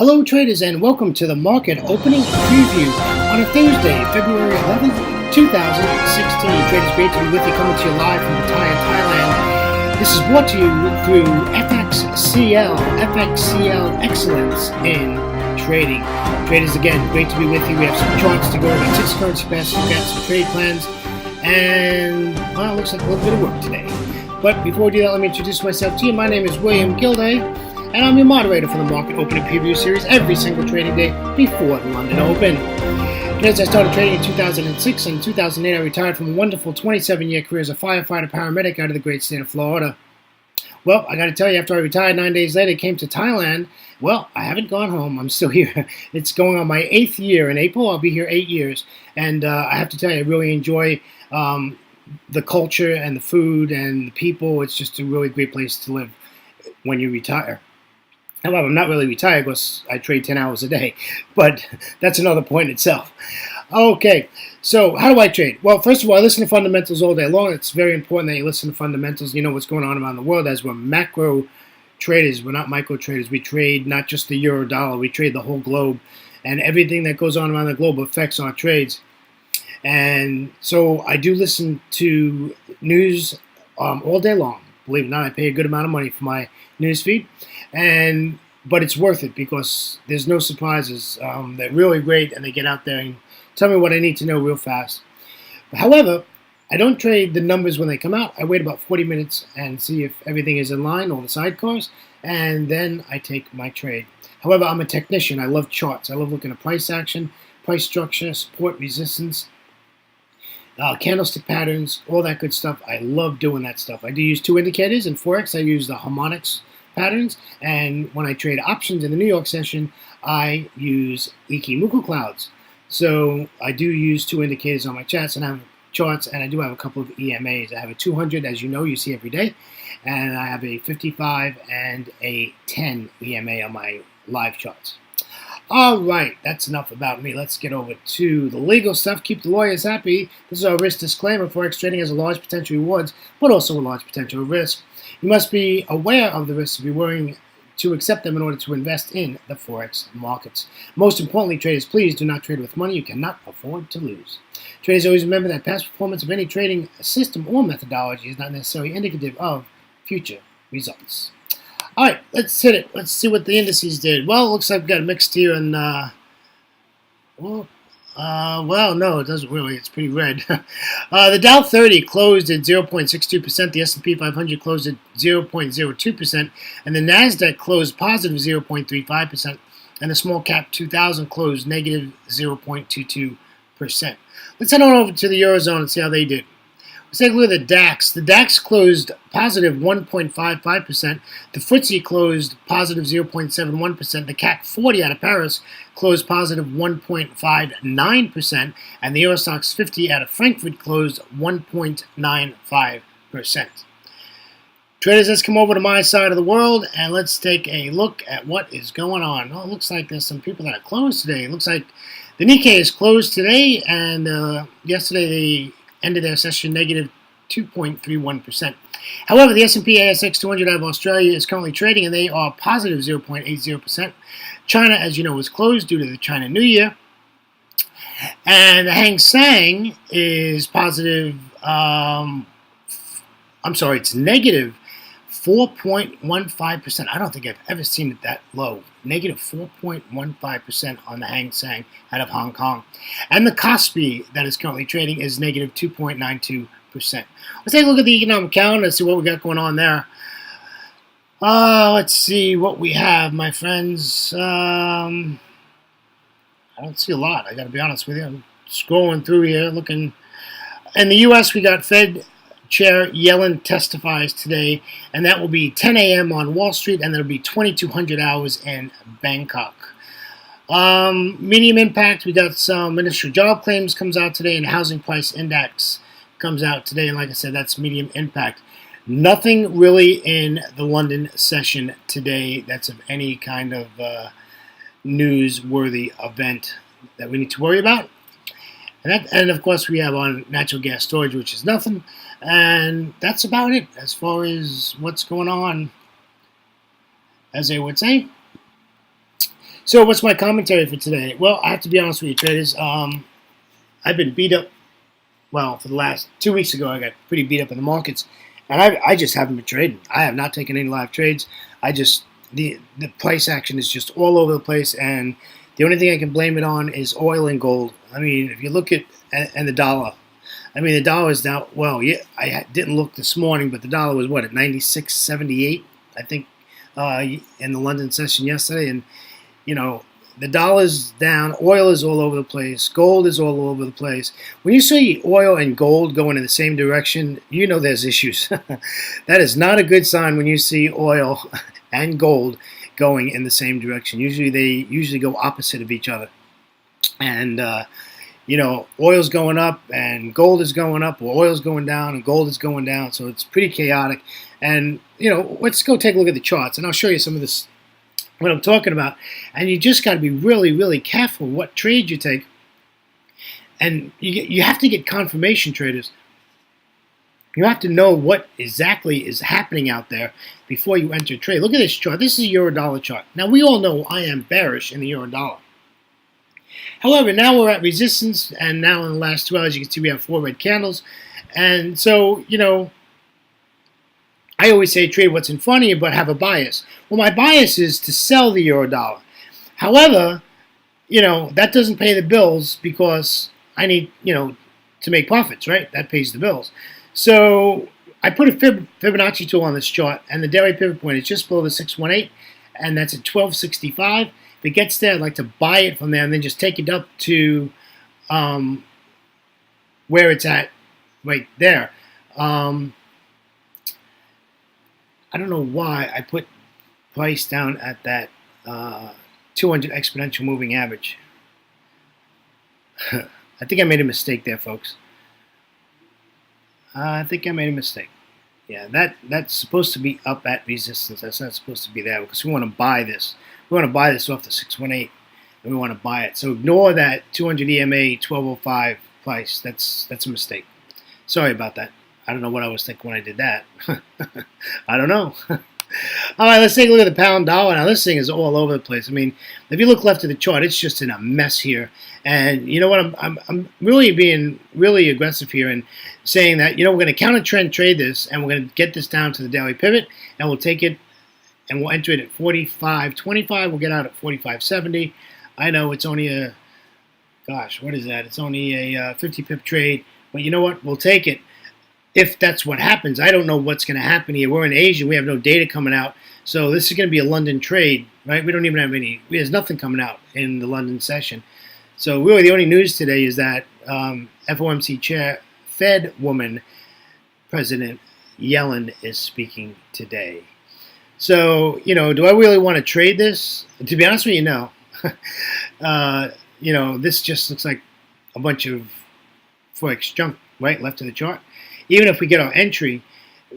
Hello traders and welcome to the market opening preview on a Thursday, February 11th, 2016. Traders, great to be with you, coming to you live from Pattaya, Thailand. This is brought to you through FXCL Excellence in Trading. Traders, again, great to be with you. We have some charts to go over, 6 currency pairs, we've got some trade plans, and well, it looks like a little bit of work today. But before we do that, let me introduce myself to you. My name is William Gilday, and I'm your moderator for the Market Opening Preview Series every single trading day before the London Open. As I started trading in 2006 and 2008, I retired from a wonderful 27-year career as a firefighter paramedic out of the great state of Florida. Well, I got to tell you, after I retired 9 days later, came to Thailand. Well, I haven't gone home. I'm still here. It's going on my 8th year. In April, I'll be here 8 years. And I have to tell you, I really enjoy the culture and the food and the people. It's just a really great place to live when you retire. However, I'm not really retired because I trade 10 hours a day, but that's another point in itself. Okay, so how do I trade? Well, first of all, I listen to fundamentals all day long. It's very important that you listen to fundamentals. You know what's going on around the world, as we're macro traders. We're not micro traders. We trade not just the euro dollar. We trade the whole globe, and everything that goes on around the globe affects our trades. And so I do listen to news all day long. Believe it or not, I pay a good amount of money for my news feed, but it's worth it because there's no surprises. They're really great, and they get out there and tell me what I need to know real fast. However, I don't trade the numbers when they come out. I wait about 40 minutes and see if everything is in line, all the sidecars, and then I take my trade. However, I'm a technician. I love charts. I love looking at price action, price structure, support, resistance, candlestick patterns, all that good stuff. I love doing that stuff. I do use 2 indicators. In Forex, I use the harmonics patterns, and when I trade options in the New York session, I use Ikimoku clouds. So I do use 2 indicators on my charts, and I do have a couple of EMAs. I have a 200, as you know, you see every day, and I have a 55 and a 10 EMA on my live charts. All right, that's enough about me. Let's get over to the legal stuff. Keep the lawyers happy. This is our risk disclaimer. Forex trading has a large potential rewards, but also a large potential risk. You must be aware of the risks to be willing to accept them in order to invest in the Forex markets. Most importantly, traders, please do not trade with money you cannot afford to lose. Traders, always remember that past performance of any trading system or methodology is not necessarily indicative of future results. All right, let's hit it. Let's see what the indices did. Well, it looks like we've got a mixed here, and well, no, it doesn't really. It's pretty red. The Dow 30 closed at 0.62%. The S&P 500 closed at 0.02%, and the Nasdaq closed positive 0.35%, and the small cap 2000 closed negative 0.22%. Let's head on over to the Eurozone and see how they did. Let's take a look at the DAX. The DAX closed positive 1.55%. The FTSE closed positive 0.71%. The CAC 40 out of Paris closed positive 1.59%. And the Eurostoxx 50 out of Frankfurt closed 1.95%. Traders, let's come over to my side of the world and let's take a look at what is going on. Well, it looks like there's some people that are closed today. It looks like the Nikkei is closed today, and yesterday they ended their session negative 2.31%. However, the S&P ASX 200 out of Australia is currently trading, and they are positive 0.80%. China, as you know, is closed due to the China New Year. And the Hang Seng is positive, it's negative 4.15%. I don't think I've ever seen it that low. Negative 4.15% on the Hang Seng out of Hong Kong. And the Kospi that is currently trading is negative 2.92%. Let's take a look at the economic calendar and see what we got going on there. Let's see what we have, my friends. I don't see a lot. I got to be honest with you. I'm scrolling through here, looking. In the U.S., we got Fed Chair Yellen testifies today, and that will be 10 a.m. on Wall Street, and that'll be 2200 hours in Bangkok. Medium impact, we got some initial job claims comes out today, and housing price index comes out today, and like I said, that's medium impact. Nothing really in the London session today that's of any kind of newsworthy event that we need to worry about. And of course, we have on natural gas storage, which is nothing. And that's about it as far as what's going on, as they would say. So what's my commentary for today? Well, I have to be honest with you, traders. I've been beat up. Well, for the last 2 weeks ago, I got pretty beat up in the markets, and I just haven't been trading. I have not taken any live trades. I just the price action is just all over the place, and the only thing I can blame it on is oil and gold. I mean, if you look at and the dollar. I mean, the dollar is now. Well, yeah, I didn't look this morning, but the dollar was what at 96.78, I think, in the London session yesterday, and you know, the dollar's down, oil is all over the place, gold is all over the place. When you see oil and gold going in the same direction, you know there's issues. That is not a good sign when you see oil and gold going in the same direction. Usually they go opposite of each other. And oil's going up and gold is going up, or oil's going down and gold is going down. So it's pretty chaotic. And let's go take a look at the charts, and I'll show you some of this, what I'm talking about. And you just got to be really, really careful what trade you take. And you have to get confirmation, traders. You have to know what exactly is happening out there before you enter a trade. Look at this chart. This is a euro-dollar chart. Now, we all know I am bearish in the euro-dollar. However, now we're at resistance, and now in the last 2 hours, you can see we have 4 red candles. And so, I always say trade what's in front of you, but have a bias. Well, my bias is to sell the euro dollar. However, that doesn't pay the bills because I need, to make profits, right? That pays the bills. So I put a Fibonacci tool on this chart, and the daily pivot point is just below the 618, and that's at 1265. If it gets there, I'd like to buy it from there and then just take it up to where it's at right there. I don't know why I put price down at that 200 exponential moving average. I think I made a mistake there, folks. I think I made a mistake. Yeah, that's supposed to be up at resistance. That's not supposed to be there because we want to buy this. We want to buy this off the 618, and we want to buy it. So ignore that 200 EMA 1205 price. That's a mistake. Sorry about that. I don't know what I was thinking when I did that. I don't know. All right, let's take a look at the pound dollar. Now, this thing is all over the place. I mean, if you look left of the chart, it's just in a mess here. And you know what? I'm really being really aggressive here and saying that, we're going to counter trend trade this, and we're going to get this down to the daily pivot, and we'll take it, and we'll enter it at 45.25. We'll get out at 45.70. I know it's only a, gosh, what is that? It's only a 50 pip trade. But you know what? We'll take it. If that's what happens, I don't know what's going to happen here. We're in Asia. We have no data coming out. So this is going to be a London trade, right? We don't even have any. There's nothing coming out in the London session. So really the only news today is that FOMC chair, Fed woman, President Yellen is speaking today. So, do I really want to trade this? To be honest with you, no. This just looks like a bunch of Forex junk, right, left of the chart. Even if we get our entry,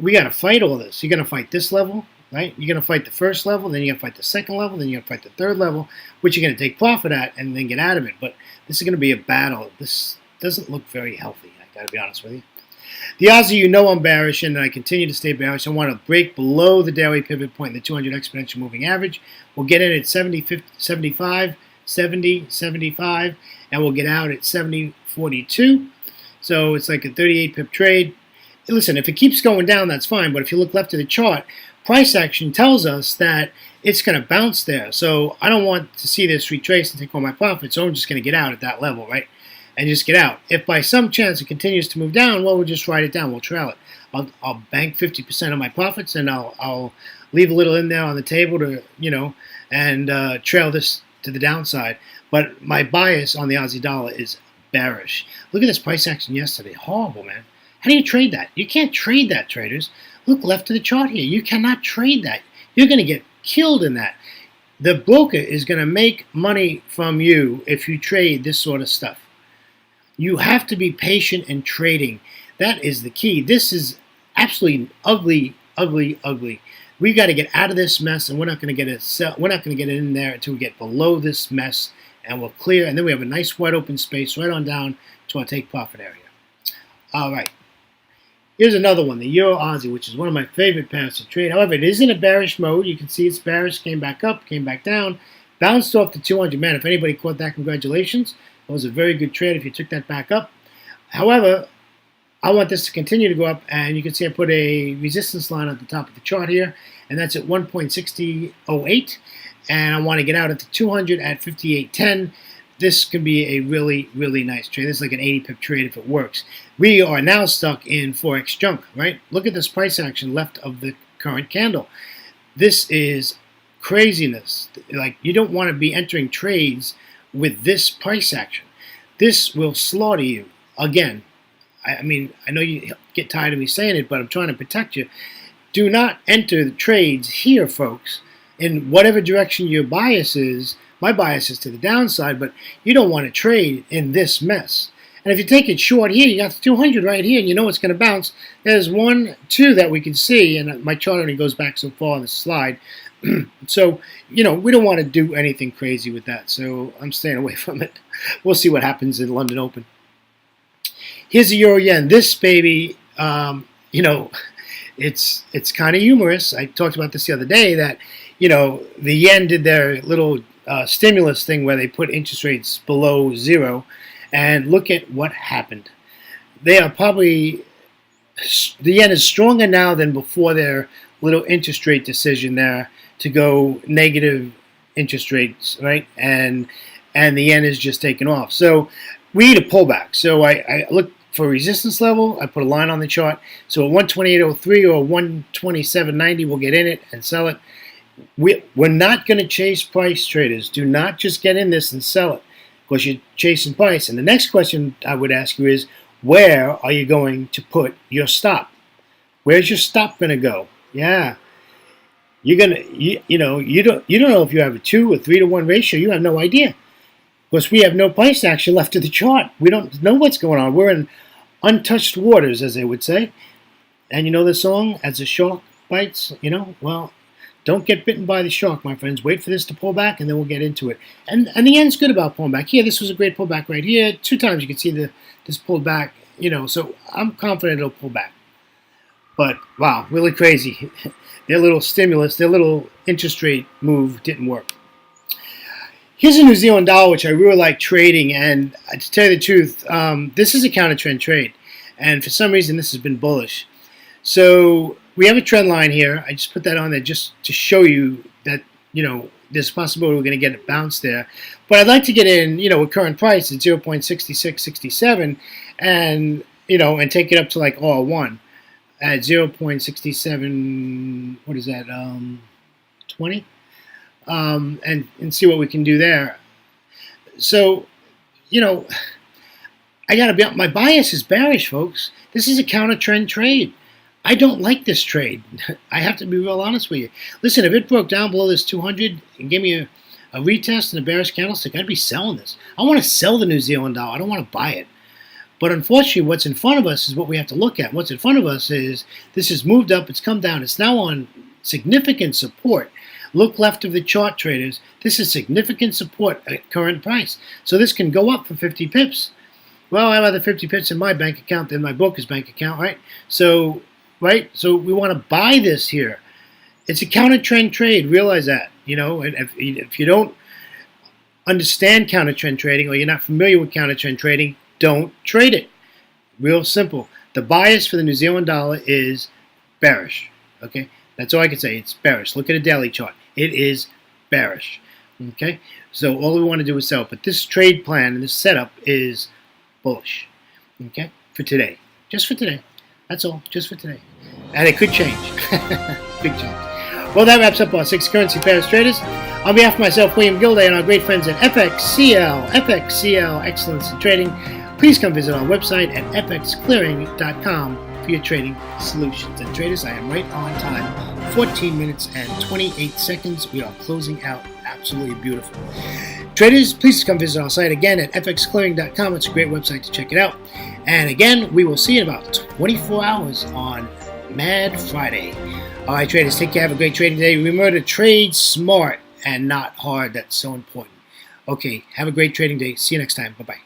we got to fight all this. You're going to fight this level, right? You're going to fight the first level, then you're going to fight the second level, then you're going to fight the third level, which you're going to take profit at and then get out of it. But this is going to be a battle. This doesn't look very healthy, I got to be honest with you. The Aussie, I'm bearish, and I continue to stay bearish. I want to break below the daily pivot point, the 200 exponential moving average. We'll get in at 75, 70, 75, and we'll get out at 70.42. So it's like a 38 pip trade. Listen, if it keeps going down, that's fine. But if you look left of the chart, price action tells us that it's going to bounce there. So I don't want to see this retrace and take all my profits. So I'm just going to get out at that level, right? And just get out. If by some chance it continues to move down, well, we'll just write it down. We'll trail it. I'll bank 50% of my profits, and I'll leave a little in there on the table to, and trail this to the downside. But my bias on the Aussie dollar is bearish. Look at this price action yesterday. Horrible, man. How do you trade that? You can't trade that, traders. Look left of the chart here. You cannot trade that. You're going to get killed in that. The broker is going to make money from you if you trade this sort of stuff. You have to be patient in trading. That is the key. This is absolutely ugly, ugly, ugly. We've got to get out of this mess, and we're not going to get it. We're not going to get in there until we get below this mess, and we'll clear. And then we have a nice wide open space right on down to our take profit area. All right. Here's another one, the Euro Aussie, which is one of my favorite pairs to trade. However, it is in a bearish mode. You can see it's bearish, came back up, came back down, bounced off the 200. Man, if anybody caught that, congratulations. It was a very good trade if you took that back up. However, I want this to continue to go up, and you can see I put a resistance line at the top of the chart here, and that's at 1.6008, and I want to get out at the 200 at 58.10. This could be a really, really nice trade. This is like an 80 pip trade if it works. We are now stuck in Forex junk, right? Look at this price action left of the current candle. This is craziness. Like, you don't want to be entering trades with this price action. This will slaughter you. Again, I mean, I know you get tired of me saying it, but I'm trying to protect you. Do not enter the trades here, folks, in whatever direction your bias is. My bias is to the downside, but you don't want to trade in this mess. And if you take it short here, you got the 200 right here, and you know it's going to bounce. There's 1, 2 that we can see, and my chart only goes back so far on the slide. So, you know, we don't want to do anything crazy with that, so I'm staying away from it. We'll see what happens in London Open. Here's the euro yen. This baby, you know, it's kind of humorous. I talked about this the other day that, you know, the yen did their little stimulus thing where they put interest rates below 0, and look at what happened. They are probably, the yen is stronger now than before their little interest rate decision there to go negative interest rates, right? And the yen is just taken off. So we need a pullback. So I look for resistance level. I put a line on the chart. So at 128.03 or 127.90, we'll get in it and sell it. We're not going to chase price, traders. Do not just get in this and sell it because you're chasing price. And the next question I would ask you is, where are you going to put your stop? Where's your stop going to go? Yeah, you're gonna, you know, you don't know if you have a 2 or 3 to 1 ratio. You have no idea because we have no price action left to the chart. We don't know what's going on. We're in untouched waters, as they would say. And you know the song, "As the Shark Bites." You know, well. Don't get bitten by the shark, my friends. Wait for this to pull back, and then we'll get into it. And the yen's good about pulling back. Here, this was a great pullback right here. 2 times you can see this pulled back. You know, so I'm confident it'll pull back. But wow, really crazy. Their little stimulus, their little interest rate move didn't work. Here's a New Zealand dollar, which I really like trading. And to tell you the truth, this is a counter trend trade, and for some reason this has been bullish. So we have a trend line here. I just put that on there just to show you that, you know, there's a possibility we're going to get it bounced there. But I'd like to get in, you know, with current price at 0.6667 and, you know, and take it up to like R1 at 0.67, what is that, 20? And see what we can do there. So, you know, I got to be, my bias is bearish, folks. This is a counter trend trade. I don't like this trade. I have to be real honest with you. Listen, if it broke down below this 200 and gave me a retest and a bearish candlestick, I'd be selling this. I want to sell the New Zealand dollar. I don't want to buy it. But unfortunately, what's in front of us is what we have to look at. What's in front of us is this has moved up. It's come down. It's now on significant support. Look left of the chart, traders. This is significant support at current price. So this can go up for 50 pips. Well, I have other 50 pips in my bank account than my broker's bank account, right? So we want to buy this here. It's a counter trend trade. Realize that, you know. And if you don't understand counter trend trading or you're not familiar with counter trend trading, don't trade it. Real simple. The bias for the New Zealand dollar is bearish. Okay, that's all I can say. It's bearish. Look at a daily chart. It is bearish. Okay, so all we want to do is sell. But this trade plan and this setup is bullish. Okay, for today, just for today. That's all, just for today. And it could change. Big change. Well, that wraps up our 6 currency pairs traders. On behalf of myself, William Gilday, and our great friends at FXCL Excellence in Trading, please come visit our website at fxclearing.com for your trading solutions. And traders, I am right on time. 14 minutes and 28 seconds. We are closing out absolutely beautiful. Traders, please come visit our site again at fxclearing.com. It's a great website to check it out. And again, we will see you in about 24 hours on Mad Friday. All right, traders, take care. Have a great trading day. Remember to trade smart and not hard. That's so important. Okay, have a great trading day. See you next time. Bye-bye.